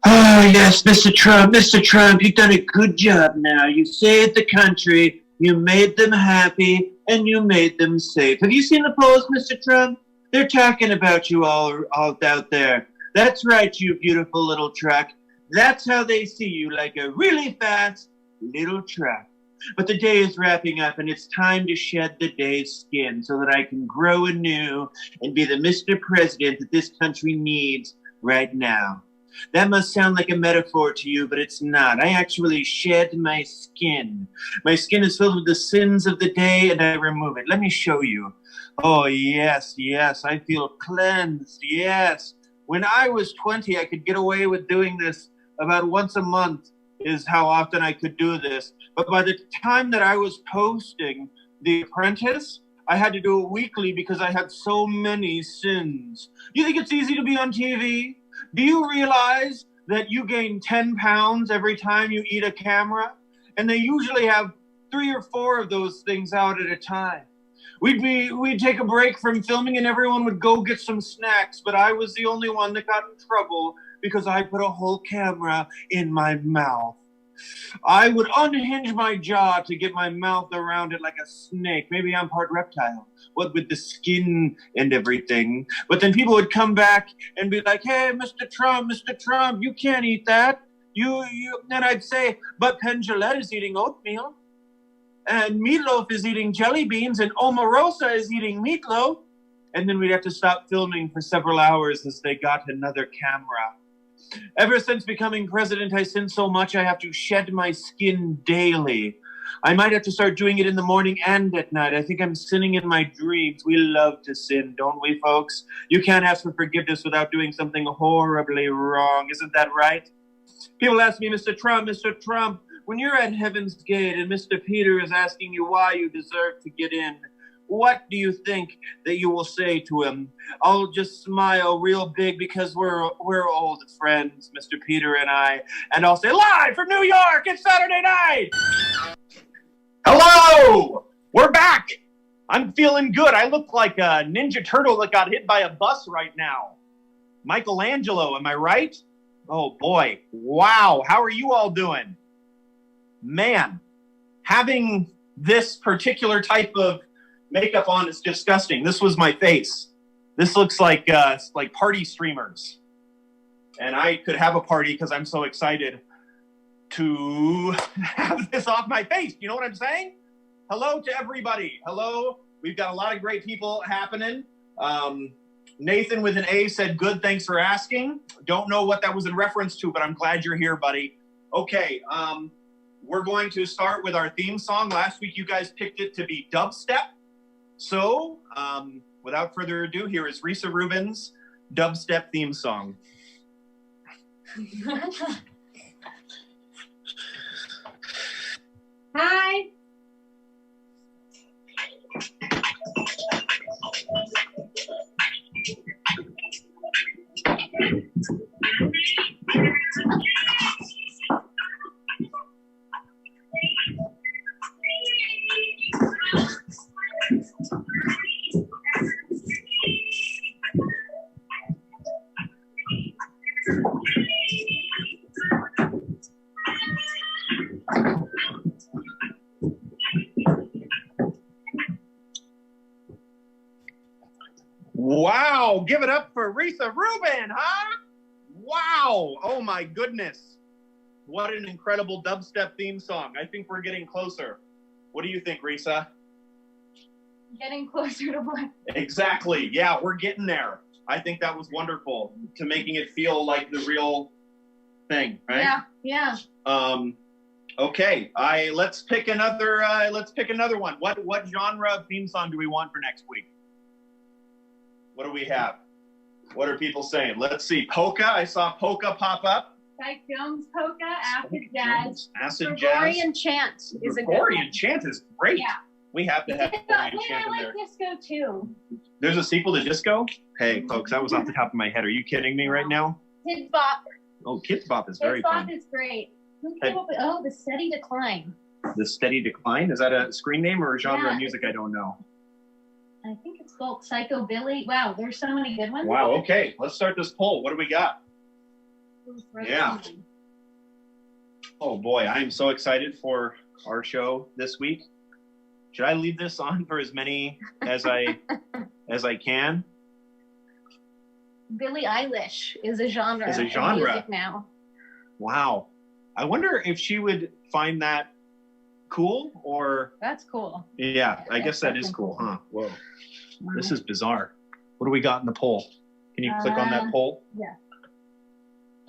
Oh, yes, Mr. Trump, you've done a good job now. You saved the country, you made them happy, and you made them safe. Have you seen the polls, Mr. Trump? They're talking about you all out there. That's right, you beautiful little truck. That's how they see you, like a really fast little truck. But the day is wrapping up, and it's time to shed the day's skin so that I can grow anew and be the Mr. President that this country needs right now. That must sound like a metaphor to you, but it's not. I actually shed my skin. My skin is filled with the sins of the day, and I remove it. Let me show you. Oh, yes, I feel cleansed, yes. When I was 20, I could get away with doing this about once a month is how often I could do this. But by the time that I was posting The Apprentice, I had to do it weekly because I had so many sins. You think it's easy to be on TV? Do you realize that you gain 10 pounds every time you eat a camera? And they usually have 3 or 4 of those things out at a time. We'd take a break from filming and everyone would go get some snacks, but I was the only one that got in trouble because I put a whole camera in my mouth. I would unhinge my jaw to get my mouth around it like a snake. Maybe I'm part reptile, what with the skin and everything. But then people would come back and be like, hey, Mr. Trump, you can't eat that. And I'd say, but Penn Jillette is eating oatmeal. And Meatloaf is eating jelly beans, and Omarosa is eating meatloaf. And then we'd have to stop filming for several hours as they got another camera. Ever since becoming president, I sin so much I have to shed my skin daily. I might have to start doing it in the morning and at night. I think I'm sinning in my dreams. We love to sin, don't we, folks? You can't ask for forgiveness without doing something horribly wrong. Isn't that right? People ask me, Mr. Trump, when you're at Heaven's Gate and Mr. Peter is asking you why you deserve to get in, what do you think that you will say to him? I'll just smile real big because we're old friends, Mr. Peter and I. And I'll say, live from New York, it's Saturday night! Hello! We're back! I'm feeling good. I look like a Ninja Turtle that got hit by a bus right now. Michelangelo, am I right? Oh boy, wow, how are you all doing? Man, having this particular type of makeup on is disgusting. This was my face. This looks like party streamers. And I could have a party because I'm so excited to have this off my face. You know what I'm saying? Hello to everybody. Hello. We've got a lot of great people happening. Nathan with an A said, good, thanks for asking. Don't know what that was in reference to, but I'm glad you're here, buddy. Okay, we're going to start with our theme song. Last week, you guys picked it to be dubstep. So, without further ado, here is Risa Rubin's dubstep theme song. Hi. Wow, give it up for Risa Rubin, huh? Wow, oh my goodness. What an incredible dubstep theme song. I think we're getting closer. What do you think, Risa? Getting closer to what? Exactly, yeah, we're getting there. I think that was wonderful to making it feel like the real thing, right? Yeah. Okay, let's pick another one. What genre of theme song do we want for next week? What do we have? What are people saying? Let's see. Polka. I saw polka pop up. Spike Jones polka, acid jazz. Acid jazz. Gregorian chant is a good one. Gregorian chant is great. Yeah. We have to have Gregorian chant in I there. like disco too. There's a sequel to Disco? Hey, folks, that was off the top of my head. Are you kidding me right now? Kids Bop. Oh, Kids Bop is very fun. Kids Bop is great. Who came up with, The Steady Decline. The Steady Decline? Is that a screen name or a genre of music I don't know? I think it's called Psycho Billy. Wow, there's so many good ones. Wow, okay. Let's start this poll. What do we got? Yeah. Oh boy, I am so excited for our show this week. Should I leave this on for as many as I can? Billie Eilish is a genre. Is a in genre. music now. Wow. I wonder if she would find that cool or. That's cool. Yeah, I guess that is cool, huh? Whoa. This is bizarre. What do we got in the poll? Can you click on that poll? Yeah.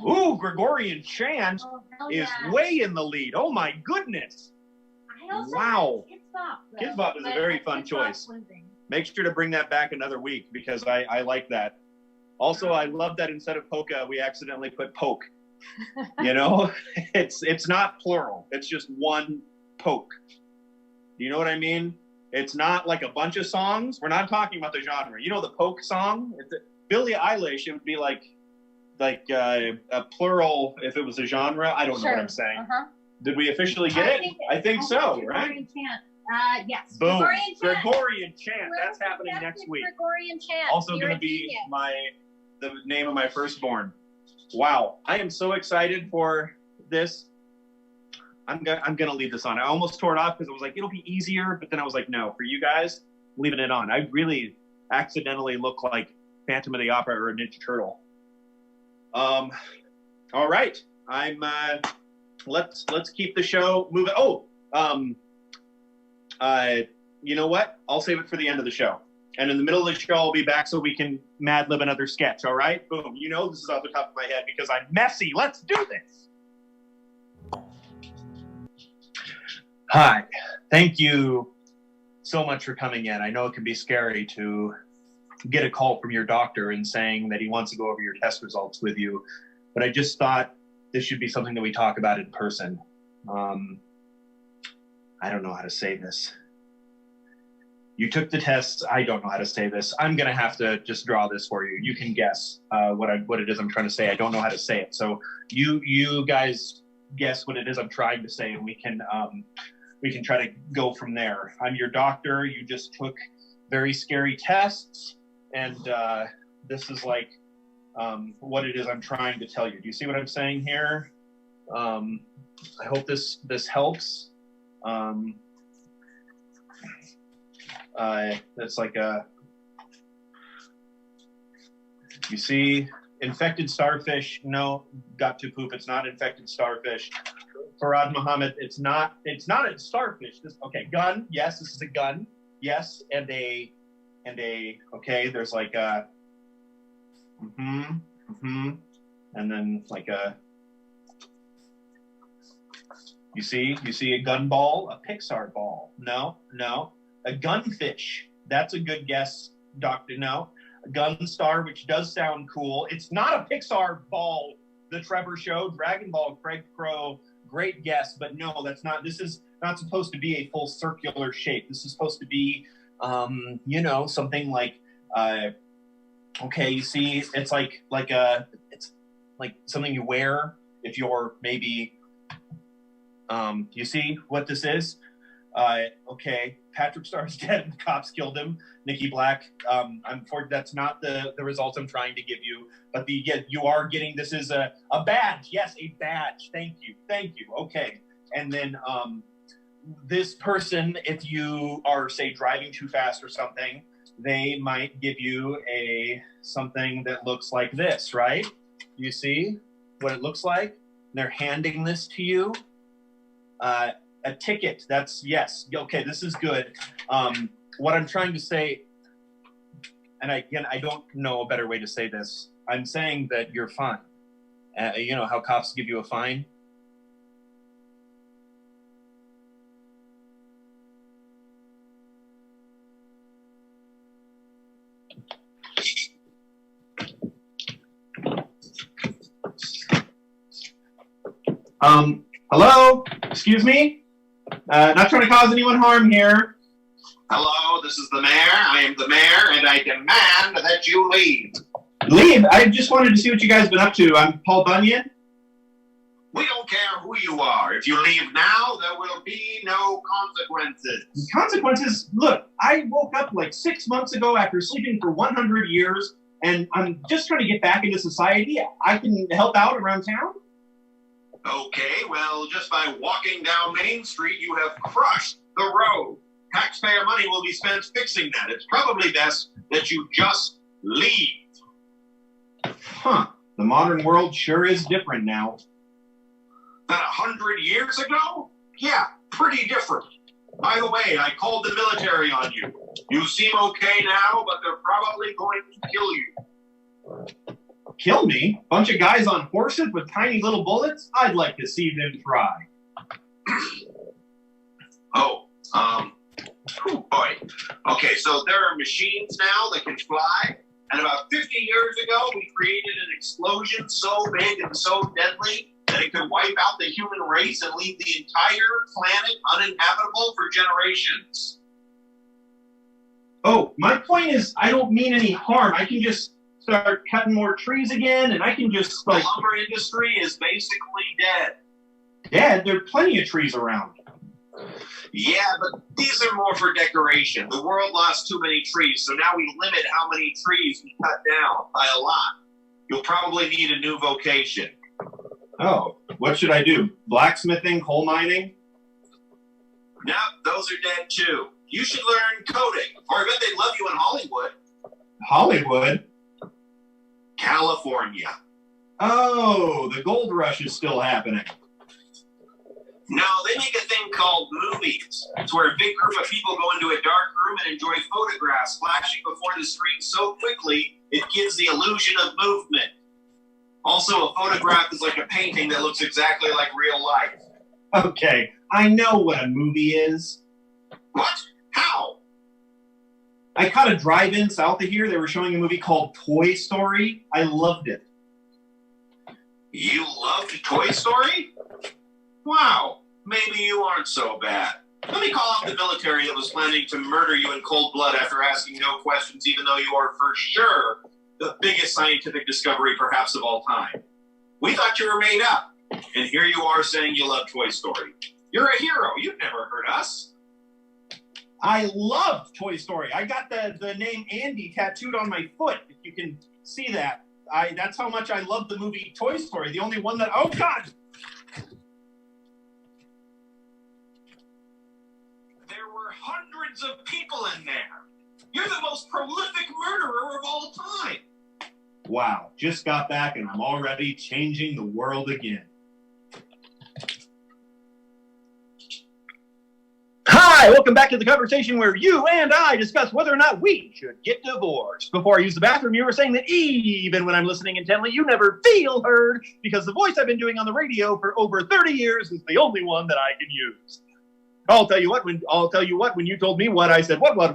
Ooh, Gregorian chant is yeah. way in the lead. Oh my goodness. I also Wow. like Kids Bop, though, Kids Bop is a very fun Kids Bop choice. losing. Make sure to bring that back another week because I like that. Also, I love that instead of polka, we accidentally put poke. You know, it's not plural. It's just one poke. Do you know what I mean? It's not like a bunch of songs. We're not talking about the genre. You know the poke song? Billie Eilish, it would be like a plural if it was a genre. I don't know what I'm saying. Uh-huh. Did we officially get it? I think so, right? Gregorian chant. Yes. Boom. Gregorian chant. That's happening next week. Gregorian chant. Also going to be the name of my firstborn. Wow. I am so excited for this. I'm gonna leave this on. I almost tore it off because I was like, it'll be easier, but then I was like, no, for you guys, leaving it on. I really accidentally look like Phantom of the Opera or a Ninja Turtle. All right. Let's keep the show moving. You know what? I'll save it for the end of the show. And in the middle of the show, I'll be back so we can Mad Lib another sketch, all right? Boom. You know this is off the top of my head because I'm messy. Let's do this. Hi. Thank you so much for coming in. I know it can be scary to get a call from your doctor and saying that he wants to go over your test results with you, but I just thought this should be something that we talk about in person. I don't know how to say this. You took the tests. I don't know how to say this. I'm going to have to just draw this for you. You can guess what it is I'm trying to say. I don't know how to say it. So you guys guess what it is I'm trying to say, and we can try to go from there. I'm your doctor. You just took very scary tests, and this is like what it is I'm trying to tell you. Do you see what I'm saying here? I hope this helps. It's like you see, infected starfish. No, got to poop. It's not infected starfish. Farad Muhammad, it's not a starfish. Okay, gun. Yes, this is a gun. Yes, and a. Okay, there's like a. And then like a. You see a gun ball, a Pixar ball. No. A gunfish. That's a good guess, Doctor. No. A gun star, which does sound cool. It's not a Pixar ball, The Trevor Show, Dragon Ball, Craig Crow. Great guess, but no, that's not. This is not supposed to be a full circular shape. This is supposed to be, something like, okay, you see, it's like it's like something you wear if you're maybe, you see what this is? Okay, Patrick Starr's dead. The cops killed him. Nikki Black. That's not the results I'm trying to give you. But you are getting. This is a badge. Yes, a badge. Thank you. Okay, and then this person, if you are say driving too fast or something, they might give you something that looks like this. Right? You see what it looks like? They're handing this to you. A ticket. That's yes. Okay, this is good. What I'm trying to say, and again, I don't know a better way to say this. I'm saying that you're fine. You know how cops give you a fine? Hello? Excuse me? Not trying to cause anyone harm here. Hello, this is the mayor. I am the mayor, and I demand that you leave. Leave? I just wanted to see what you guys been up to. I'm Paul Bunyan. We don't care who you are. If you leave now, there will be no consequences. Consequences? Look, I woke up like 6 months ago after sleeping for 100 years. and I'm just trying to get back into society. I can help out around town. Okay, well, just by walking down Main Street, you have crushed the road. Taxpayer money will be spent fixing that. It's probably best that you just leave. Huh. The modern world sure is different now. Than 100 years ago? Yeah, pretty different. By the way, I called the military on you. You seem okay now, but they're probably going to kill you. Kill me? Bunch of guys on horses with tiny little bullets? I'd like to see them try. Boy. Okay, so there are machines now that can fly. And about 50 years ago, we created an explosion so big and so deadly that it could wipe out the human race and leave the entire planet uninhabitable for generations. Oh, my point is, I don't mean any harm. I can just start cutting more trees again, and I can just, The lumber industry is basically dead. Dad, there are plenty of trees around. Yeah, but these are more for decoration. The world lost too many trees, so now we limit how many trees we cut down by a lot. You'll probably need a new vocation. Oh, what should I do? Blacksmithing, coal mining? No, those are dead too. You should learn coding, or I bet they'd love you in Hollywood. Hollywood? California. Oh, the gold rush is still happening. No, they make a thing called movies. It's where a big group of people go into a dark room and enjoy photographs flashing before the screen so quickly it gives the illusion of movement. Also, a photograph is like a painting that looks exactly like real life. Okay, I know what a movie is. What? How? I caught a drive-in south of here. They were showing a movie called Toy Story. I loved it. You loved Toy Story? Wow, maybe you aren't so bad. Let me call out the military that was planning to murder you in cold blood after asking no questions, even though you are for sure the biggest scientific discovery perhaps of all time. We thought you were made up, and here you are saying you love Toy Story. You're a hero. You've never heard us. I loved Toy Story. I got the name Andy tattooed on my foot, if you can see that. That's how much I love the movie Toy Story. The only one that... Oh, God! There were hundreds of people in there. You're the most prolific murderer of all time. Wow, just got back and I'm already changing the world again. Hi, welcome back to the conversation where you and I discuss whether or not we should get divorced. Before I use the bathroom, you were saying that even when I'm listening intently, you never feel heard because the voice I've been doing on the radio for over 30 years is the only one that I can use. I'll tell you what, when you told me what, I said, what? Wow,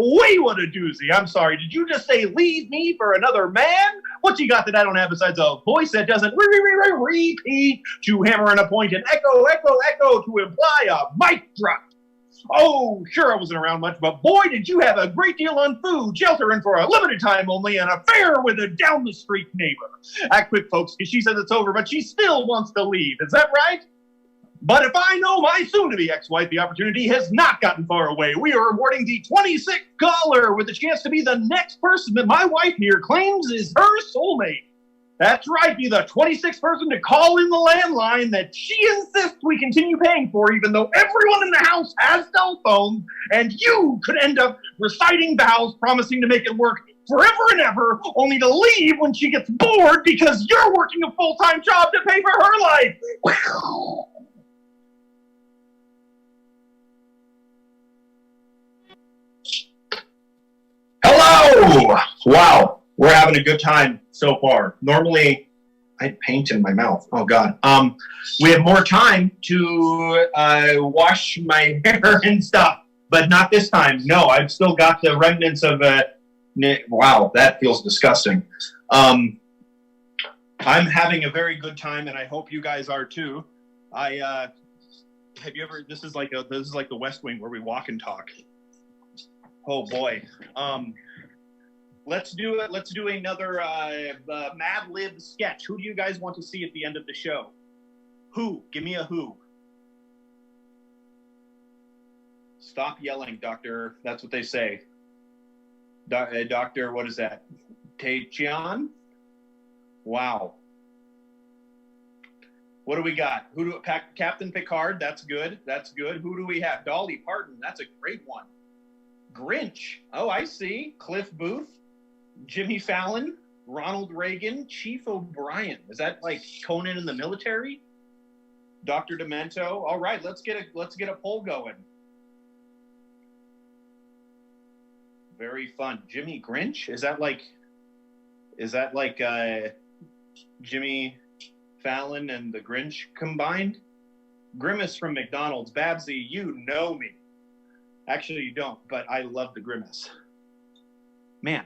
what a doozy. I'm sorry, did you just say leave me for another man? What you got that I don't have besides a voice that doesn't repeat to hammer in a point and echo to imply a mic drop? Oh, sure I wasn't around much, but boy, did you have a great deal on food, shelter, and for a limited time only, an affair with a down-the-street neighbor. Act quick, folks, because she says it's over, but she still wants to leave. Is that right? But if I know my soon-to-be ex-wife, the opportunity has not gotten far away. We are awarding the 26th caller with a chance to be the next person that my wife here claims is her soulmate. That's right, be the 26th person to call in the landline that she insists we continue paying for, even though everyone in the house has cell phones, and you could end up reciting vows promising to make it work forever and ever, only to leave when she gets bored because you're working a full-time job to pay for her life. Hello! Wow, we're having a good time so far. Normally, I had paint in my mouth. Oh, God. We have more time to wash my hair and stuff, but not this time. No, I've still got the remnants of wow, that feels disgusting. I'm having a very good time, and I hope you guys are too. Have you ever? This is like the West Wing where we walk and talk. Oh boy. Let's do it. Let's do another Mad Lib sketch. Who do you guys want to see at the end of the show? Who? Give me a who. Stop yelling, Doctor. That's what they say. Doctor, what is that? Taecheon? Wow. What do we got? Captain Picard? That's good. That's good. Who do we have? Dolly Parton. That's a great one. Grinch. Oh, I see. Cliff Booth, Jimmy Fallon, Ronald Reagan, Chief O'Brien. Is that like Conan in the military? Dr. Demento. All right, let's get a poll going. Very fun. Jimmy Grinch? Is that like Jimmy Fallon and the Grinch combined? Grimace from McDonald's. Babsy, you know me. Actually, you don't, but I love the Grimace. Man,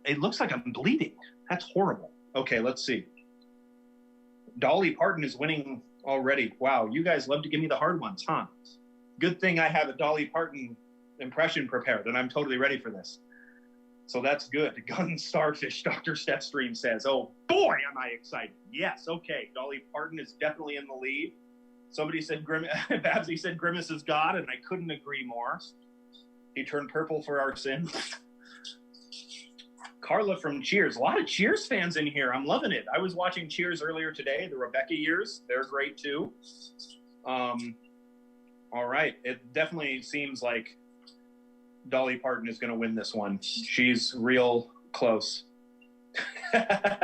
it looks like I'm bleeding. That's horrible. Okay, let's see. Dolly Parton is winning already. Wow, you guys love to give me the hard ones, huh? Good thing I have a Dolly Parton impression prepared, and I'm totally ready for this. So that's good. Gun Starfish, Dr. Stepstream says. Oh, boy, am I excited. Yes, okay. Dolly Parton is definitely in the lead. Somebody said, Babsy said Grimace is God, and I couldn't agree more. He turned purple for our sins. Carla from Cheers. A lot of Cheers fans in here. I'm loving it. I was watching Cheers earlier today. The Rebecca years. They're great, too. All right. It definitely seems like Dolly Parton is going to win this one. She's real close.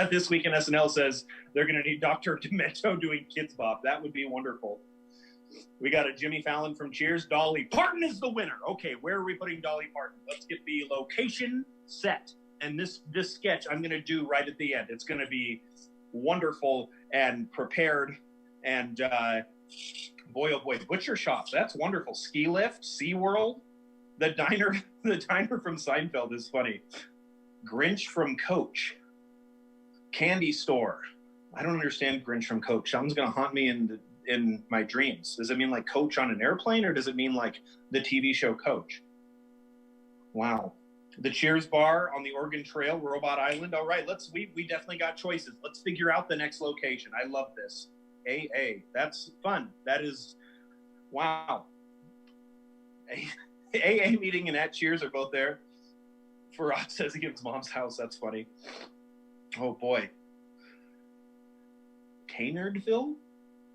This Week in SNL says they're going to need Dr. Demento doing Kids Bop. That would be wonderful. We got a Jimmy Fallon from Cheers. Dolly Parton is the winner. Okay, where are we putting Dolly Parton? Let's get the location set. And this sketch I'm going to do right at the end. It's going to be wonderful and prepared. And boy, oh boy, Butcher Shops. That's wonderful. Ski Lift, SeaWorld. The diner from Seinfeld is funny. Grinch from Coach. Candy Store. I don't understand Grinch from Coach. Someone's going to haunt me in my dreams. Does it mean like Coach on an airplane, or does it mean like the TV show Coach? Wow. The Cheers Bar on the Oregon Trail, Robot Island. All right, we definitely got choices. Let's figure out the next location. I love this. AA. That's fun. That is, wow. AA meeting and at Cheers are both there. Farad says he gives mom's house. That's funny. Oh, boy. Tainardville?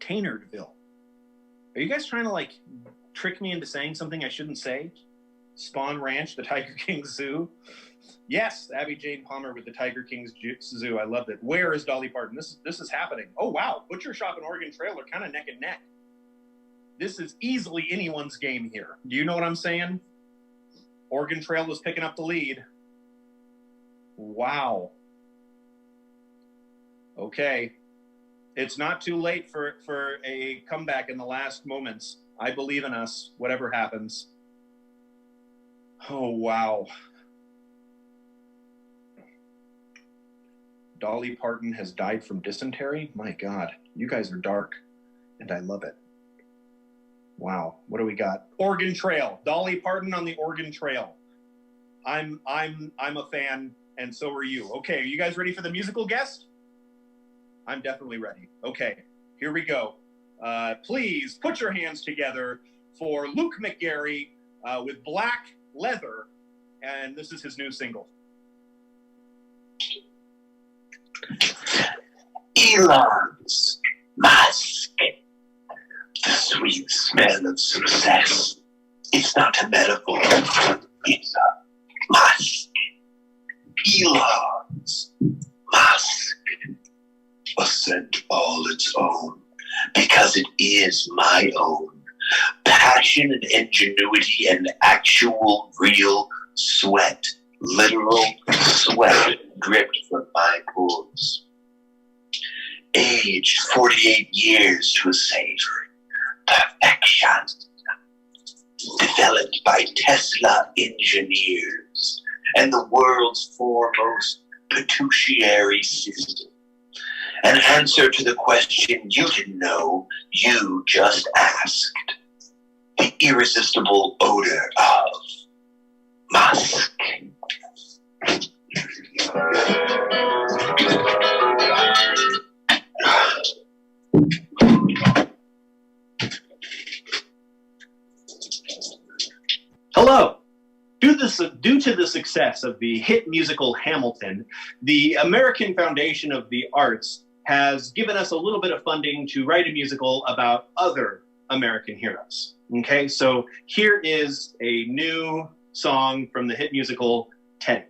Are you guys trying to, like, trick me into saying something I shouldn't say? Spawn Ranch, the Tiger King Zoo. Yes, Abby Jane Palmer with the Tiger King's Zoo. I love it. Where is Dolly Parton? This is happening. Oh, wow. Butcher Shop and Oregon Trail are kind of neck and neck. This is easily anyone's game here. Do you know what I'm saying? Oregon Trail is picking up the lead. Wow. Okay. It's not too late for a comeback in the last moments. I believe in us, whatever happens. Oh, wow. Dolly Parton has died from dysentery? My God, you guys are dark, and I love it. Wow, what do we got? Oregon Trail. Dolly Parton on the Oregon Trail. I'm a fan, and so are you. Okay, are you guys ready for the musical guest? I'm definitely ready. Okay, here we go. Please put your hands together for Luke McGarry with Black Leather, and this is his new single. Elon's mask. The sweet smell of success. It's not a metaphor. It's a mask. Elon's mask. A scent all its own. Because it is my own. Passion and ingenuity and actual real sweat. Literal sweat dripped from my pores. Aged 48 years to a savory perfection. Developed by Tesla engineers and the world's foremost pituitary system. An answer to the question you didn't know, you just asked. The irresistible odor of musk. Hello. Do the due to the success of the hit musical Hamilton, the American Foundation of the Arts has given us a little bit of funding to write a musical about other American heroes. Okay, so here is a new song from the hit musical Teddy.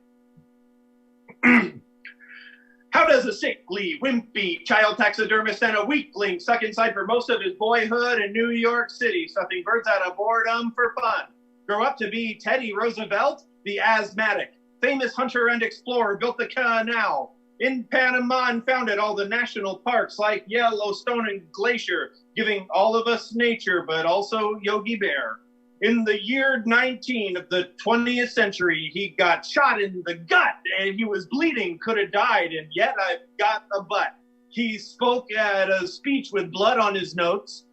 How does a sickly, wimpy child taxidermist and a weakling suck inside for most of his boyhood in New York City, stuffing birds out of boredom for fun, grow up to be Teddy Roosevelt, the asthmatic, famous hunter and explorer, built the canal in Panama and founded all the national parks like Yellowstone and Glacier, giving all of us nature, but also Yogi Bear. In the year 19 of the 20th century, he got shot in the gut and he was bleeding, could have died, and yet I've got a butt. He spoke at a speech with blood on his notes,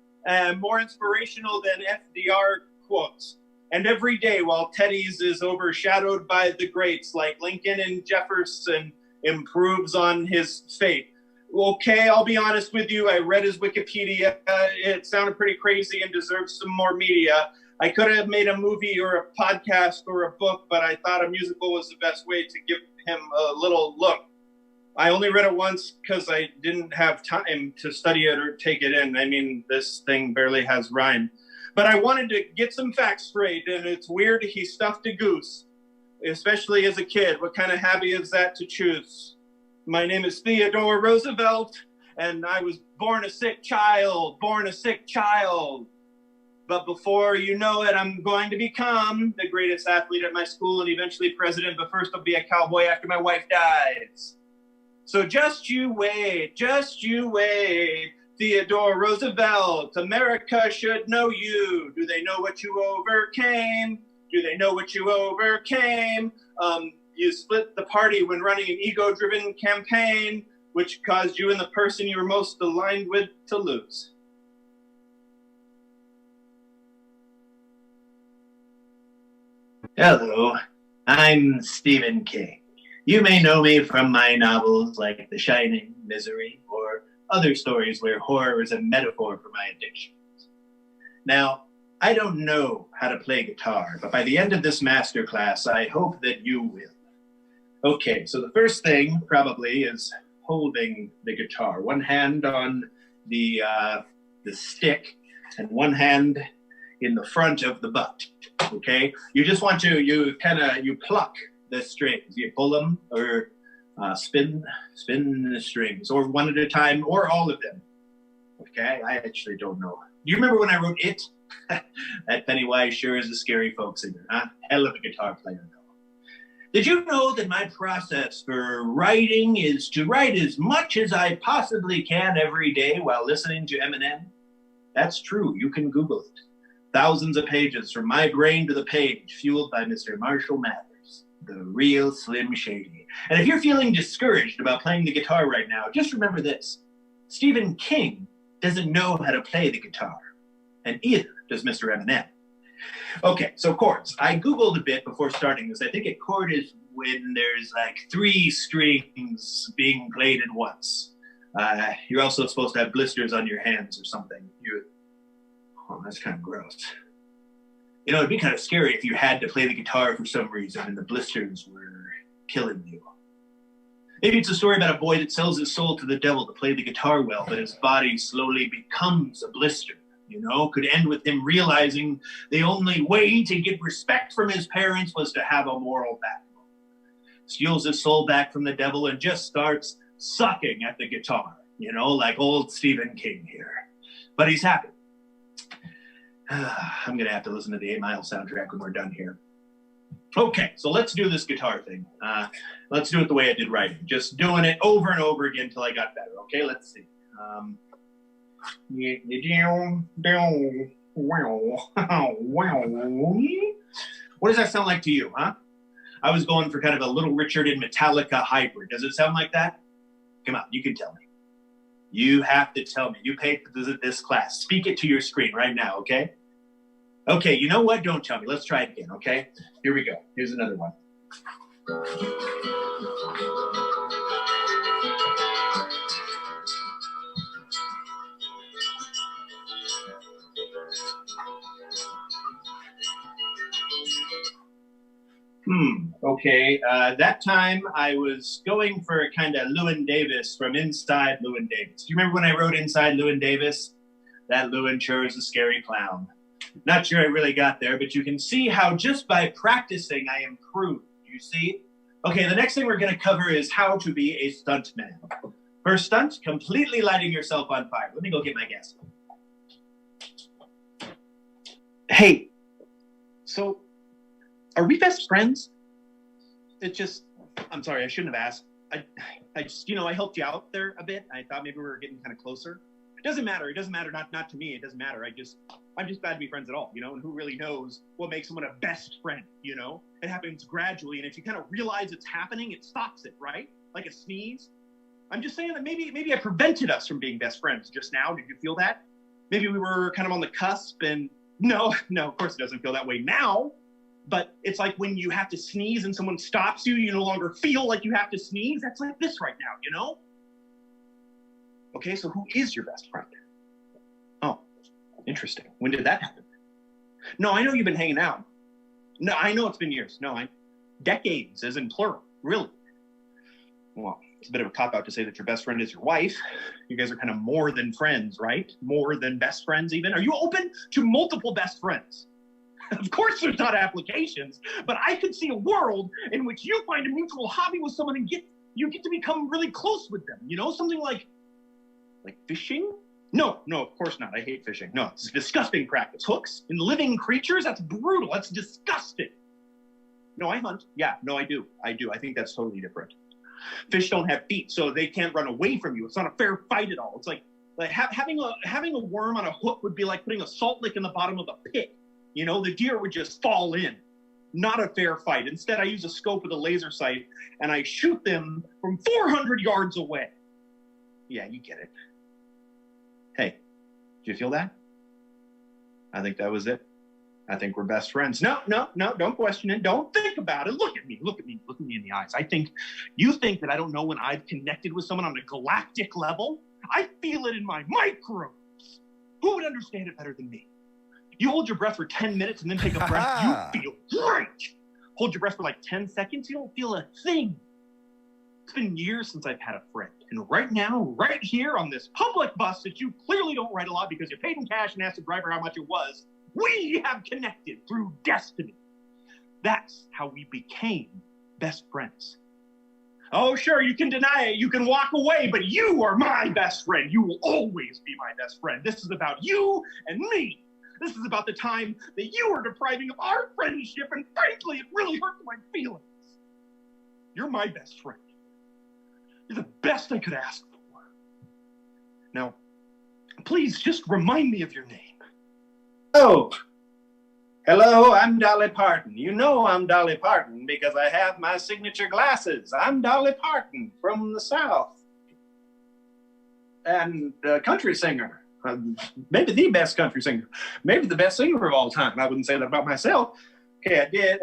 more inspirational than FDR quotes. And every day while Teddy's is overshadowed by the greats like Lincoln and Jefferson, improves on his fate. Okay, I'll be honest with you, I read his Wikipedia. It sounded pretty crazy and deserves some more media. I could have made a movie or a podcast or a book, but I thought a musical was the best way to give him a little look. I only read it once because I didn't have time to study it or take it in. I mean, this thing barely has rhyme. But I wanted to get some facts straight, and it's weird he stuffed a goose, especially as a kid. What kind of hobby is that to choose? My name is Theodore Roosevelt, and I was born a sick child. But before you know it, I'm going to become the greatest athlete at my school and eventually president, but first I'll be a cowboy after my wife dies. So just you wait, Theodore Roosevelt. America should know you. Do they know what you overcame? You split the party when running an ego-driven campaign, which caused you and the person you were most aligned with to lose. Hello, I'm Stephen King. You may know me from my novels like The Shining, Misery, or other stories where horror is a metaphor for my addictions. Now, I don't know how to play guitar, but by the end of this masterclass, I hope that you will. Okay, so the first thing probably is holding the guitar. One hand on the stick and one hand in the front of the butt. Okay, you just want to, you pluck the strings. You pull them or spin the strings, or one at a time, or all of them. Okay, I actually don't know. Do you remember when I wrote It? That Pennywise sure is a scary folk singer, huh? Hell of a guitar player, though. Did you know that my process for writing is to write as much as I possibly can every day while listening to Eminem? That's true. You can Google it. Thousands of pages from my brain to the page, fueled by Mr. Marshall Mathers, the real Slim Shady. And if you're feeling discouraged about playing the guitar right now, just remember this. Stephen King doesn't know how to play the guitar, and either does Mr. Eminem. Okay, so chords. I Googled a bit before starting this. I think a chord is when there's like 3 strings being played at once. You're also supposed to have blisters on your hands or something. Oh, that's kind of gross. You know, it'd be kind of scary if you had to play the guitar for some reason and the blisters were killing you. Maybe it's a story about a boy that sells his soul to the devil to play the guitar well, but his body slowly becomes a blister. You know, could end with him realizing the only way to get respect from his parents was to have a moral backbone. Steals his soul back from the devil and just starts sucking at the guitar, you know, like old Stephen King here. But he's happy. I'm going to have to listen to the 8 Mile soundtrack when we're done here. Okay, so let's do this guitar thing. Let's do it the way I did writing. Just doing it over and over again until I got better. Okay, let's see. What does that sound like to you, huh? I was going for kind of a Little Richard and Metallica hybrid. Does it sound like that? Come on, you can tell me. You have to tell me. You paid for this class. Speak it to your screen right now, okay? Okay, you know what? Don't tell me. Let's try it again, okay? Here we go. Here's another one. Okay. That time I was going for kind of Llewyn Davis from Inside Llewyn Davis. Do you remember when I wrote Inside Llewyn Davis? That Llewyn sure is a scary clown. Not sure I really got there, but you can see how just by practicing I improved. You see? Okay, the next thing we're going to cover is how to be a stuntman. First stunt, completely lighting yourself on fire. Let me go get my gas. Hey, so are we best friends? I'm sorry, I shouldn't have asked. I just, I helped you out there a bit. I thought maybe we were getting kind of closer. It doesn't matter, not to me, it doesn't matter. I'm just glad to be friends at all, and who really knows what makes someone a best friend, It happens gradually, and if you kind of realize it's happening, it stops it, right? Like a sneeze. I'm just saying that maybe I prevented us from being best friends just now. Did you feel that? Maybe we were kind of on the cusp, and no, of course it doesn't feel that way now. But it's like when you have to sneeze and someone stops you, you no longer feel like you have to sneeze. That's like this right now, Okay, so who is your best friend? Oh, interesting. When did that happen? No, I know you've been hanging out. No, I know it's been years. No, decades as in plural, really. Well, it's a bit of a cop-out to say that your best friend is your wife. You guys are kind of more than friends, right? More than best friends even. Are you open to multiple best friends? Of course there's not applications, but I could see a world in which you find a mutual hobby with someone and you get to become really close with them. Something like fishing? No, of course not. I hate fishing. No, it's a disgusting practice. Hooks in living creatures? That's brutal. That's disgusting. No, I hunt. Yeah, no, I do. I think that's totally different. Fish don't have feet, so they can't run away from you. It's not a fair fight at all. It's like having a worm on a hook would be like putting a salt lick in the bottom of a pit. The deer would just fall in. Not a fair fight. Instead, I use a scope with a laser sight, and I shoot them from 400 yards away. Yeah, you get it. Hey, do you feel that? I think that was it. I think we're best friends. No, don't question it. Don't think about it. Look at me in the eyes. You think that I don't know when I've connected with someone on a galactic level? I feel it in my microbes. Who would understand it better than me? You hold your breath for 10 minutes and then take a breath. You feel great. Hold your breath for like 10 seconds. You don't feel a thing. It's been years since I've had a friend. And right now, right here on this public bus that you clearly don't ride a lot because you paid in cash and asked the driver how much it was, we have connected through destiny. That's how we became best friends. Oh, sure, you can deny it. You can walk away, but you are my best friend. You will always be my best friend. This is about you and me. This is about the time that you were depriving of our friendship, and frankly, it really hurt my feelings. You're my best friend. You're the best I could ask for. Now, please just remind me of your name. Oh, hello, I'm Dolly Parton. You know I'm Dolly Parton because I have my signature glasses. I'm Dolly Parton from the South. And a country singer. Maybe the best country singer. Maybe the best singer of all time. I wouldn't say that about myself. Okay, I did.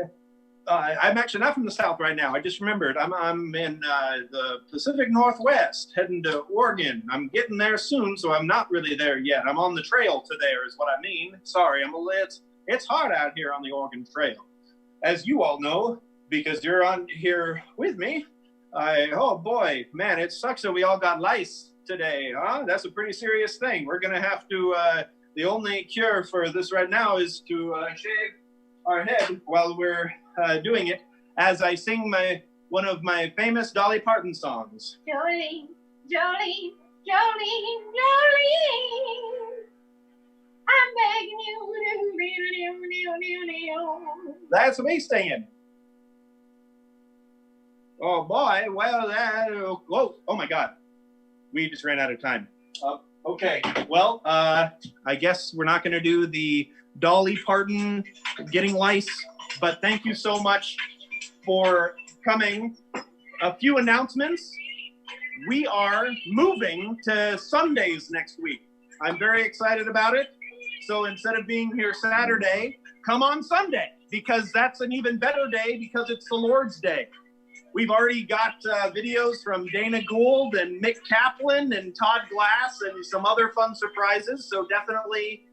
I'm actually not from the South right now. I just remembered. I'm in the Pacific Northwest, heading to Oregon. I'm getting there soon, so I'm not really there yet. I'm on the trail to there is what I mean. Sorry, it's hard out here on the Oregon Trail. As you all know, because you're on here with me, oh boy, man, it sucks that we all got lice today, huh? That's a pretty serious thing. We're going to have to, the only cure for this right now is to shave our head while we're doing it as I sing one of my famous Dolly Parton songs. Jolene, Jolene, Jolene, Jolene. I'm begging you. That's me singing. Oh boy, well, whoa, oh my God. We just ran out of time. Okay, well, I guess we're not going to do the Dolly Parton getting lice, but thank you so much for coming. A few announcements. We are moving to Sundays next week. I'm very excited about it. So instead of being here Saturday, come on Sunday, because that's an even better day because it's the Lord's Day. We've already got videos from Dana Gould and Mick Kaplan and Todd Glass and some other fun surprises. So definitely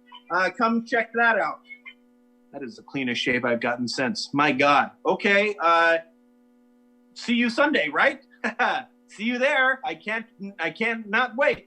come check that out. That is the cleanest shave I've gotten since. My God. Okay. See you Sunday, right? See you there. I can't not wait.